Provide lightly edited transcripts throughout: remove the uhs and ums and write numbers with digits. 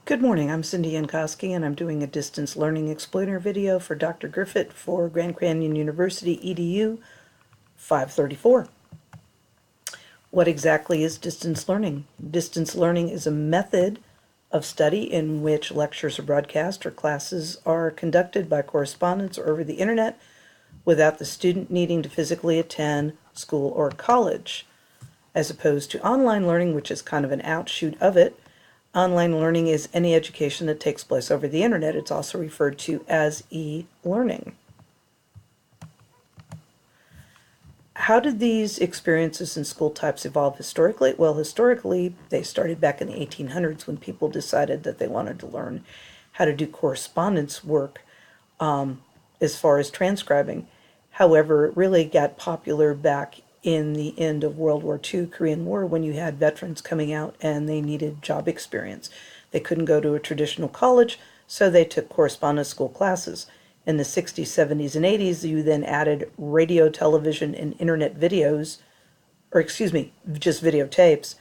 Good morning, I'm Cindy Jankowski, and I'm doing a distance learning explainer video for Dr. Griffith for Grand Canyon University EDU 534. What exactly is distance learning? Distance learning is a method of study in which lectures are broadcast or classes are conducted by correspondence or over the internet without the student needing to physically attend school or college, as opposed to online learning, which is kind of an outshoot of it. Online learning is any education that takes place over the internet. It's also referred to as e-learning. How did these experiences and school types evolve historically? Well, historically, they started back in the 1800s when people decided that they wanted to learn how to do correspondence work as far as transcribing. However, it really got popular back in the end of World War II, Korean War, when you had veterans coming out and they needed job experience. They couldn't go to a traditional college, so they took correspondence school classes. In the 60s, 70s, and 80s, you then added radio, television, and internet videos, or excuse me, just videotapes,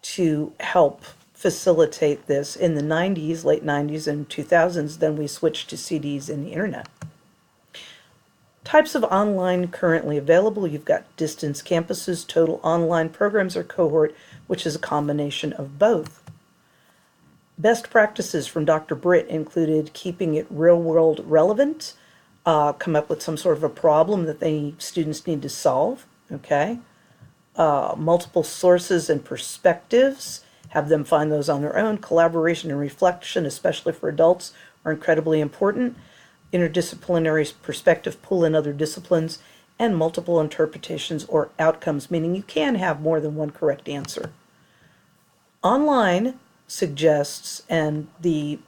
to help facilitate this. In the 90s, late 90s and 2000s, then we switched to CDs and the internet. Types of online currently available: you've got distance campuses, total online programs, or cohort, which is a combination of both. Best practices from Dr. Britt included keeping it real-world relevant, come up with some sort of a problem that the students need to solve, okay? Multiple sources and perspectives, have them find those on their own. Collaboration and reflection, especially for adults, are incredibly important. Interdisciplinary perspective, pull in other disciplines, and multiple interpretations or outcomes, meaning you can have more than one correct answer. Online suggests, and the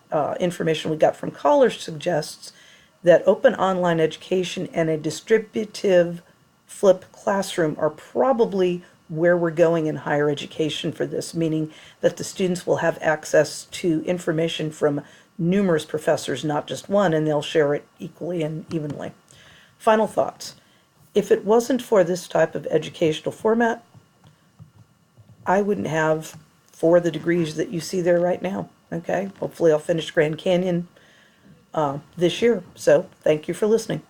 information we got from college suggests, that open online education and a distributive flipped classroom are probably where we're going in higher education for this, meaning that the students will have access to information from numerous professors, not just one, and they'll share it equally and evenly. Final thoughts. If it wasn't for this type of educational format, I wouldn't have 4 of the degrees that you see there right now. Okay, hopefully I'll finish Grand Canyon this year. So thank you for listening.